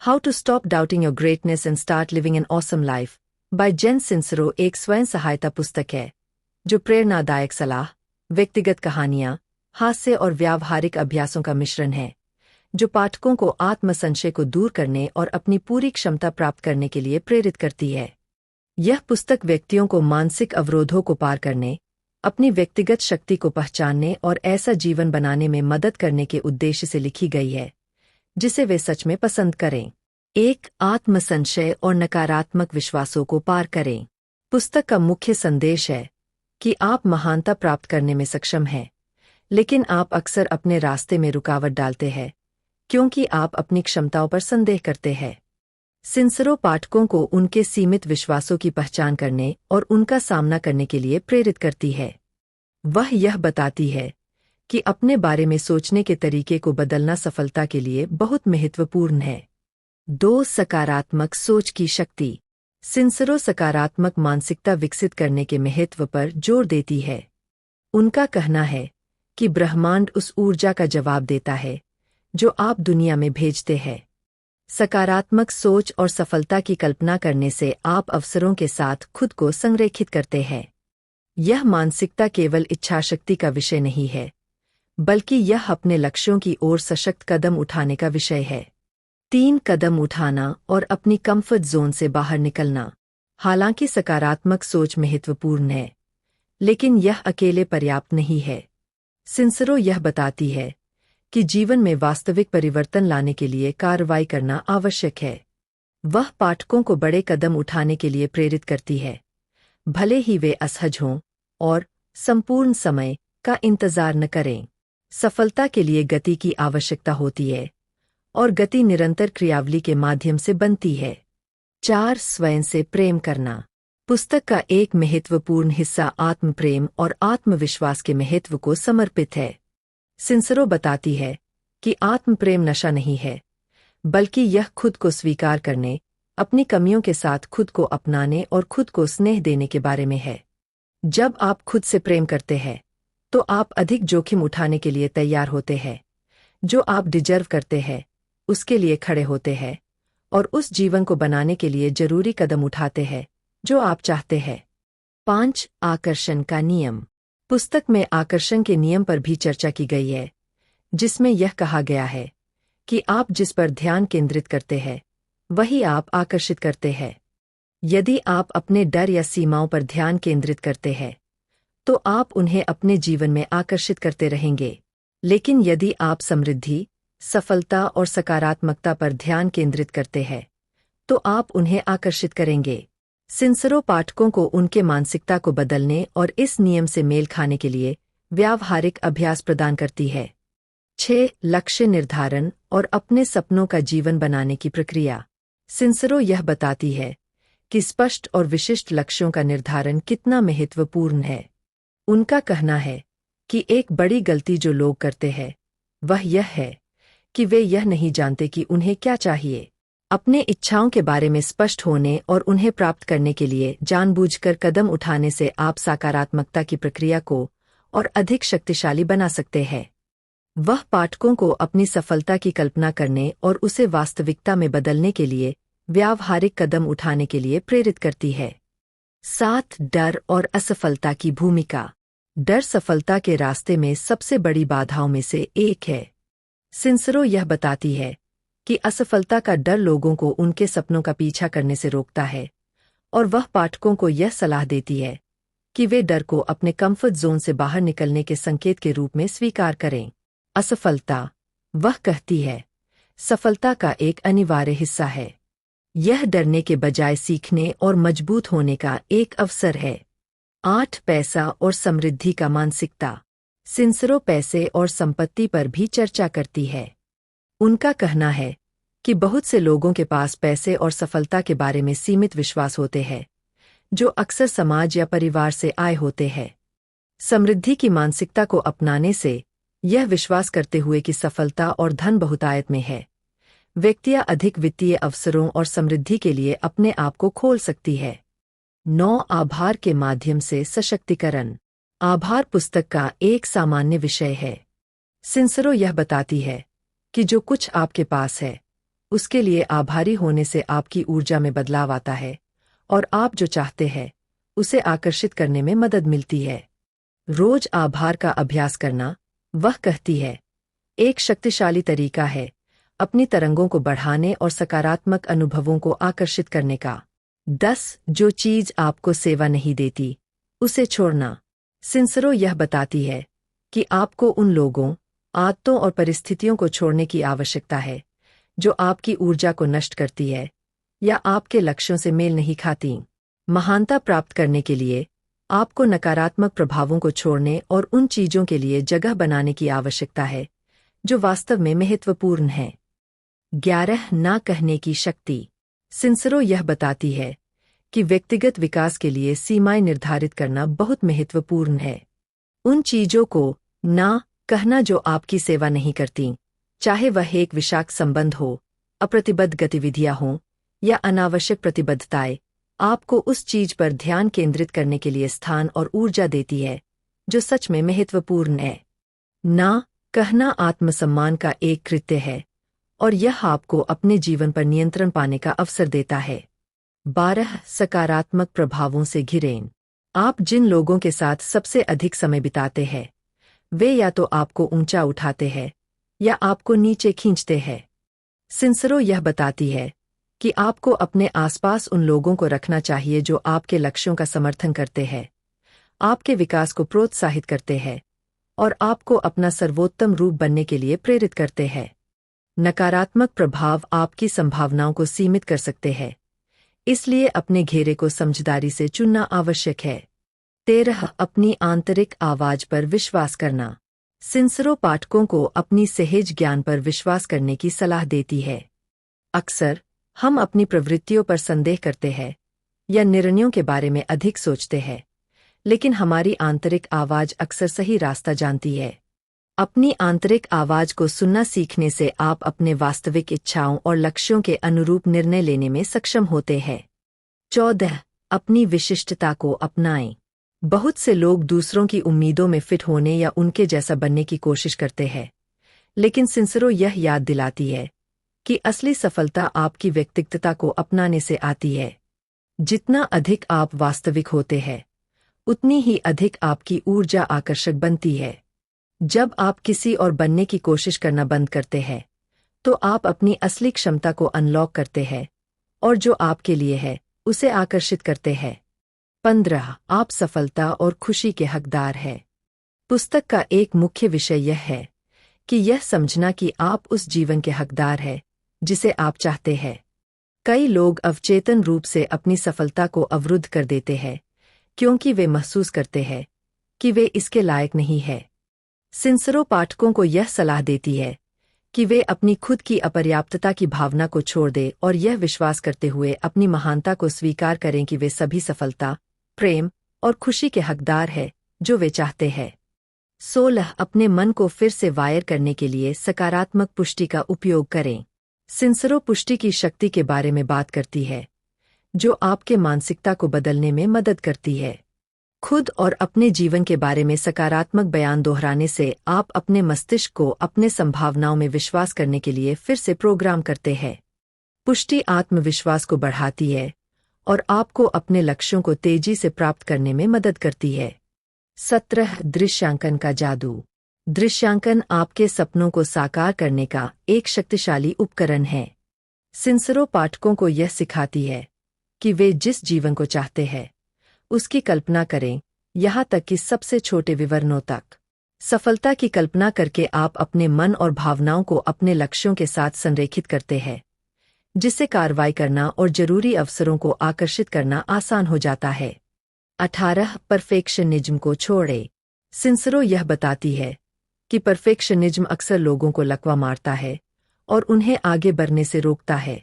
How to stop doubting your greatness and start living an awesome life by Jen Sincero एक स्वयं सहायता पुस्तक है जो प्रेरणादायक सलाह, व्यक्तिगत कहानियां, हास्य और व्यावहारिक अभ्यासों का मिश्रण है जो पाठकों को आत्मसंशय को दूर करने और अपनी पूरी क्षमता प्राप्त करने के लिए प्रेरित करती है। यह पुस्तक व्यक्तियों को मानसिक अवरोधों को पार करने, अपनी व्यक्तिगत शक्ति को पहचानने और ऐसा जीवन बनाने में मदद करने के उद्देश्य से लिखी गई है जिसे वे सच में पसंद करें। एक आत्मसंशय और नकारात्मक विश्वासों को पार करें। पुस्तक का मुख्य संदेश है कि आप महानता प्राप्त करने में सक्षम हैं, लेकिन आप अक्सर अपने रास्ते में रुकावट डालते हैं क्योंकि आप अपनी क्षमताओं पर संदेह करते हैं। सिंसरो पाठकों को उनके सीमित विश्वासों की पहचान करने और उनका सामना करने के लिए प्रेरित करती है। वह यह बताती है कि अपने बारे में सोचने के तरीके को बदलना सफलता के लिए बहुत महत्वपूर्ण है। 2 सकारात्मक सोच की शक्ति। सिंसरो सकारात्मक मानसिकता विकसित करने के महत्व पर जोर देती है। उनका कहना है कि ब्रह्मांड उस ऊर्जा का जवाब देता है जो आप दुनिया में भेजते हैं। सकारात्मक सोच और सफलता की कल्पना करने से आप अवसरों के साथ खुद को संरेखित करते हैं। यह मानसिकता केवल इच्छाशक्ति का विषय नहीं है, बल्कि यह अपने लक्ष्यों की ओर सशक्त कदम उठाने का विषय है। 3 कदम उठाना और अपनी कंफर्ट जोन से बाहर निकलना। हालांकि सकारात्मक सोच महत्वपूर्ण है, लेकिन यह अकेले पर्याप्त नहीं है। सिंसरो यह बताती है कि जीवन में वास्तविक परिवर्तन लाने के लिए कार्रवाई करना आवश्यक है। वह पाठकों को बड़े कदम उठाने के लिए प्रेरित करती है, भले ही वे असहज हों, और संपूर्ण समय का इंतजार न करें। सफलता के लिए गति की आवश्यकता होती है, और गति निरंतर क्रियावली के माध्यम से बनती है। 4 स्वयं से प्रेम करना। पुस्तक का एक महत्वपूर्ण हिस्सा आत्मप्रेम और आत्मविश्वास के महत्व को समर्पित है। सिंसरो बताती है कि आत्मप्रेम नशा नहीं है, बल्कि यह खुद को स्वीकार करने, अपनी कमियों के साथ खुद को अपनाने और खुद को स्नेह देने के बारे में है। जब आप खुद से प्रेम करते हैं, तो आप अधिक जोखिम उठाने के लिए तैयार होते हैं जो आप डिजर्व करते हैं, उसके लिए खड़े होते हैं और उस जीवन को बनाने के लिए जरूरी कदम उठाते हैं जो आप चाहते हैं। 5 आकर्षण का नियम। पुस्तक में आकर्षण के नियम पर भी चर्चा की गई है, जिसमें यह कहा गया है कि आप जिस पर ध्यान केंद्रित करते हैं वही आप आकर्षित करते हैं। यदि आप अपने डर या सीमाओं पर ध्यान केंद्रित करते हैं, तो आप उन्हें अपने जीवन में आकर्षित करते रहेंगे। लेकिन यदि आप समृद्धि, सफलता और सकारात्मकता पर ध्यान केंद्रित करते हैं, तो आप उन्हें आकर्षित करेंगे। सिंसरो पाठकों को उनके मानसिकता को बदलने और इस नियम से मेल खाने के लिए व्यावहारिक अभ्यास प्रदान करती है। 6 लक्ष्य निर्धारण और अपने सपनों का जीवन बनाने की प्रक्रिया। सिंसरो यह बताती है कि स्पष्ट और विशिष्ट लक्ष्यों का निर्धारण कितना महत्वपूर्ण है। उनका कहना है कि एक बड़ी गलती जो लोग करते हैं वह यह है कि वे यह नहीं जानते कि उन्हें क्या चाहिए। अपने इच्छाओं के बारे में स्पष्ट होने और उन्हें प्राप्त करने के लिए जानबूझकर कदम उठाने से आप सकारात्मकता की प्रक्रिया को और अधिक शक्तिशाली बना सकते हैं। वह पाठकों को अपनी सफलता की कल्पना करने और उसे वास्तविकता में बदलने के लिए व्यावहारिक कदम उठाने के लिए प्रेरित करती है। 7 डर और असफलता की भूमिका। डर सफलता के रास्ते में सबसे बड़ी बाधाओं में से एक है। सिंसरो यह बताती है कि असफलता का डर लोगों को उनके सपनों का पीछा करने से रोकता है, और वह पाठकों को यह सलाह देती है कि वे डर को अपने कंफर्ट जोन से बाहर निकलने के संकेत के रूप में स्वीकार करें। असफलता, वह कहती है, सफलता का एक अनिवार्य हिस्सा है। यह डरने के बजाय सीखने और मजबूत होने का एक अवसर है। 8 पैसा और समृद्धि का मानसिकता। सिंसरो पैसे और संपत्ति पर भी चर्चा करती है। उनका कहना है कि बहुत से लोगों के पास पैसे और सफलता के बारे में सीमित विश्वास होते हैं, जो अक्सर समाज या परिवार से आए होते हैं। समृद्धि की मानसिकता को अपनाने से, यह विश्वास करते हुए कि सफलता और धन बहुतायत में है, व्यक्तियां अधिक वित्तीय अवसरों और समृद्धि के लिए अपने आप को खोल सकती है। 9 आभार के माध्यम से सशक्तिकरण। आभार पुस्तक का एक सामान्य विषय है। सिंसरो यह बताती है कि जो कुछ आपके पास है उसके लिए आभारी होने से आपकी ऊर्जा में बदलाव आता है और आप जो चाहते हैं उसे आकर्षित करने में मदद मिलती है। रोज आभार का अभ्यास करना, वह कहती है, एक शक्तिशाली तरीका है अपनी तरंगों को बढ़ाने और सकारात्मक अनुभवों को आकर्षित करने का। 10 जो चीज आपको सेवा नहीं देती उसे छोड़ना। सिंसरो यह बताती है कि आपको उन लोगों, आदतों और परिस्थितियों को छोड़ने की आवश्यकता है जो आपकी ऊर्जा को नष्ट करती है या आपके लक्ष्यों से मेल नहीं खाती। महानता प्राप्त करने के लिए आपको नकारात्मक प्रभावों को छोड़ने और उन चीजों के लिए जगह बनाने की आवश्यकता है जो वास्तव में महत्वपूर्ण है। 11 ना कहने की शक्ति। सिंसरो यह बताती है कि व्यक्तिगत विकास के लिए सीमाएं निर्धारित करना बहुत महत्वपूर्ण है। उन चीजों को ना कहना जो आपकी सेवा नहीं करती, चाहे वह एक विषाक्त संबंध हो, अप्रतिबद्ध गतिविधियां हों या अनावश्यक प्रतिबद्धताएं, आपको उस चीज पर ध्यान केंद्रित करने के लिए स्थान और ऊर्जा देती है जो सच में महत्वपूर्ण है। ना कहना आत्मसम्मान का एक कृत्य है और यह आपको अपने जीवन पर नियंत्रण पाने का अवसर देता है। 12 सकारात्मक प्रभावों से घिरें। आप जिन लोगों के साथ सबसे अधिक समय बिताते हैं वे या तो आपको ऊंचा उठाते हैं या आपको नीचे खींचते हैं। सिंसरो यह बताती है कि आपको अपने आसपास उन लोगों को रखना चाहिए जो आपके लक्ष्यों का समर्थन करते हैं, आपके विकास को प्रोत्साहित करते हैं और आपको अपना सर्वोत्तम रूप बनने के लिए प्रेरित करते हैं। नकारात्मक प्रभाव आपकी संभावनाओं को सीमित कर सकते हैं, इसलिए अपने घेरे को समझदारी से चुनना आवश्यक है। 13 अपनी आंतरिक आवाज पर विश्वास करना। सिंसरो पाठकों को अपनी सहज ज्ञान पर विश्वास करने की सलाह देती है। अक्सर हम अपनी प्रवृत्तियों पर संदेह करते हैं या निर्णयों के बारे में अधिक सोचते हैं, लेकिन हमारी आंतरिक आवाज अक्सर सही रास्ता जानती है। अपनी आंतरिक आवाज को सुनना सीखने से आप अपने वास्तविक इच्छाओं और लक्ष्यों के अनुरूप निर्णय लेने में सक्षम होते हैं। 14 अपनी विशिष्टता को अपनाएं। बहुत से लोग दूसरों की उम्मीदों में फिट होने या उनके जैसा बनने की कोशिश करते हैं, लेकिन सिंसरो यह याद दिलाती है कि असली सफलता आपकी व्यक्तिगतता को अपनाने से आती है। जितना अधिक आप वास्तविक होते हैं, उतनी ही अधिक आपकी ऊर्जा आकर्षक बनती है। जब आप किसी और बनने की कोशिश करना बंद करते हैं, तो आप अपनी असली क्षमता को अनलॉक करते हैं और जो आपके लिए है उसे आकर्षित करते हैं। 15 आप सफलता और खुशी के हकदार हैं। पुस्तक का एक मुख्य विषय यह है कि यह समझना कि आप उस जीवन के हकदार हैं जिसे आप चाहते हैं। कई लोग अवचेतन रूप से अपनी सफलता को अवरुद्ध कर देते हैं क्योंकि वे महसूस करते हैं कि वे इसके लायक नहीं हैं। सिंसरो पाठकों को यह सलाह देती है कि वे अपनी खुद की अपर्याप्तता की भावना को छोड़ दें और यह विश्वास करते हुए अपनी महानता को स्वीकार करें कि वे सभी सफलता, प्रेम और खुशी के हकदार हैं जो वे चाहते हैं। 16 अपने मन को फिर से वायर करने के लिए सकारात्मक पुष्टि का उपयोग करें। सिंसरो पुष्टि की शक्ति के बारे में बात करती है जो आपके मानसिकता को बदलने में मदद करती है। खुद और अपने जीवन के बारे में सकारात्मक बयान दोहराने से आप अपने मस्तिष्क को अपने संभावनाओं में विश्वास करने के लिए फिर से प्रोग्राम करते हैं। पुष्टि आत्मविश्वास को बढ़ाती है और आपको अपने लक्ष्यों को तेजी से प्राप्त करने में मदद करती है। 17 दृश्यांकन का जादू। दृश्यांकन आपके सपनों को साकार करने का एक शक्तिशाली उपकरण है। सिंसरो पाठकों को यह सिखाती है कि वे जिस जीवन को चाहते हैं उसकी कल्पना करें, यहाँ तक कि सबसे छोटे विवरणों तक। सफलता की कल्पना करके आप अपने मन और भावनाओं को अपने लक्ष्यों के साथ संरेखित करते हैं, जिससे कार्रवाई करना और जरूरी अवसरों को आकर्षित करना आसान हो जाता है। 18 परफेक्शनिज्म को छोड़े। सिंसरो यह बताती है कि परफेक्शनिज्म अक्सर लोगों को लकवा मारता है और उन्हें आगे बढ़ने से रोकता है।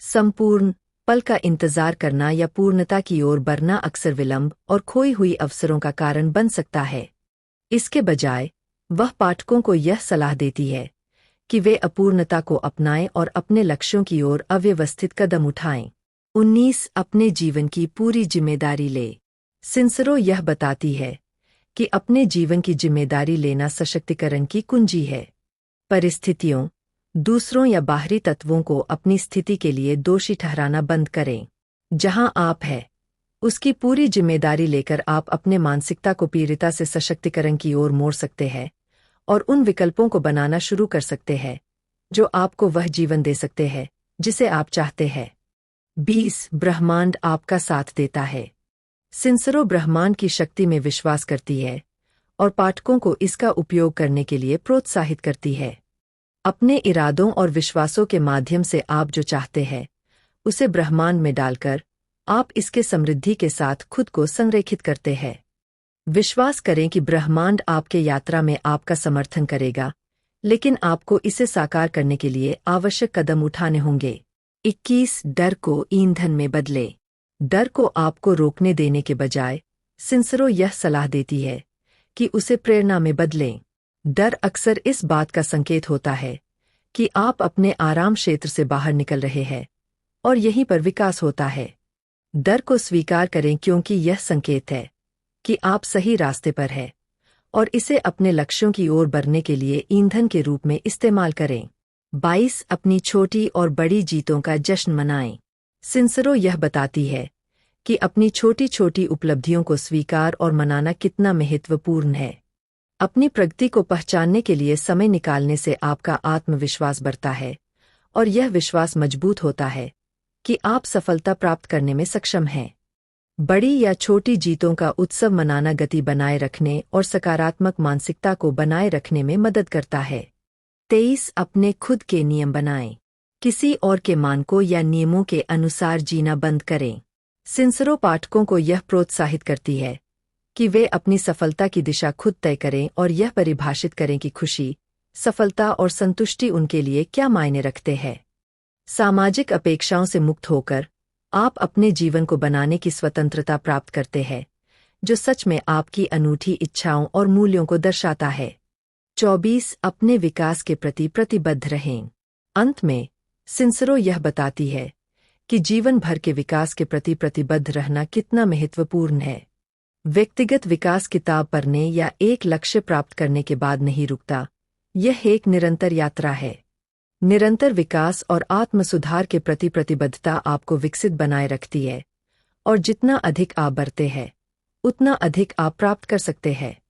संपूर्ण पल का इंतजार करना या पूर्णता की ओर बढ़ना अक्सर विलंब और खोई हुई अवसरों का कारण बन सकता है। इसके बजाय वह पाठकों को यह सलाह देती है कि वे अपूर्णता को अपनाएं और अपने लक्ष्यों की ओर अव्यवस्थित कदम उठाएं। 19 अपने जीवन की पूरी जिम्मेदारी ले। सिंसरो यह बताती है कि अपने जीवन की जिम्मेदारी लेना सशक्तिकरण की कुंजी है। परिस्थितियों, दूसरों या बाहरी तत्वों को अपनी स्थिति के लिए दोषी ठहराना बंद करें। जहां आप हैं, उसकी पूरी जिम्मेदारी लेकर आप अपने मानसिकता को पीड़िता से सशक्तिकरण की ओर मोड़ सकते हैं और उन विकल्पों को बनाना शुरू कर सकते हैं जो आपको वह जीवन दे सकते हैं जिसे आप चाहते हैं। 20 ब्रह्मांड आपका साथ देता है। सिंसरो ब्रह्मांड की शक्ति में विश्वास करती है और पाठकों को इसका उपयोग करने के लिए प्रोत्साहित करती है। अपने इरादों और विश्वासों के माध्यम से आप जो चाहते हैं उसे ब्रह्मांड में डालकर आप इसके समृद्धि के साथ खुद को संरेखित करते हैं। विश्वास करें कि ब्रह्मांड आपके यात्रा में आपका समर्थन करेगा, लेकिन आपको इसे साकार करने के लिए आवश्यक कदम उठाने होंगे। 21 डर को ईंधन में बदले। डर को आपको रोकने देने के बजाय सिंसरो यह सलाह देती है कि उसे प्रेरणा में बदलें। डर अक्सर इस बात का संकेत होता है कि आप अपने आराम क्षेत्र से बाहर निकल रहे हैं और यहीं पर विकास होता है। डर को स्वीकार करें क्योंकि यह संकेत है कि आप सही रास्ते पर हैं और इसे अपने लक्ष्यों की ओर बढ़ने के लिए ईंधन के रूप में इस्तेमाल करें। 22 अपनी छोटी और बड़ी जीतों का जश्न मनाएं। सिंसरो यह बताती है कि अपनी छोटी छोटी उपलब्धियों को स्वीकार और मनाना कितना महत्वपूर्ण है। अपनी प्रगति को पहचानने के लिए समय निकालने से आपका आत्मविश्वास बढ़ता है और यह विश्वास मजबूत होता है कि आप सफलता प्राप्त करने में सक्षम हैं। बड़ी या छोटी जीतों का उत्सव मनाना गति बनाए रखने और सकारात्मक मानसिकता को बनाए रखने में मदद करता है। 23 अपने खुद के नियम बनाएं। किसी और के मानकों या नियमों के अनुसार जीना बंद करें। सिंसरो पाठकों को यह प्रोत्साहित करती है कि वे अपनी सफलता की दिशा खुद तय करें और यह परिभाषित करें कि खुशी, सफलता और संतुष्टि उनके लिए क्या मायने रखते हैं। सामाजिक अपेक्षाओं से मुक्त होकर आप अपने जीवन को बनाने की स्वतंत्रता प्राप्त करते हैं, जो सच में आपकी अनूठी इच्छाओं और मूल्यों को दर्शाता है। 24 अपने विकास के प्रति प्रतिबद्ध रहें। अंत में सिंसरो यह बताती है कि जीवन भर के विकास के प्रति प्रतिबद्ध रहना कितना महत्वपूर्ण है। व्यक्तिगत विकास किताब पढ़ने या एक लक्ष्य प्राप्त करने के बाद नहीं रुकता, यह एक निरंतर यात्रा है। निरंतर विकास और आत्म सुधार के प्रति प्रतिबद्धता आपको विकसित बनाए रखती है और जितना अधिक आप बढ़ते हैं उतना अधिक आप प्राप्त कर सकते हैं।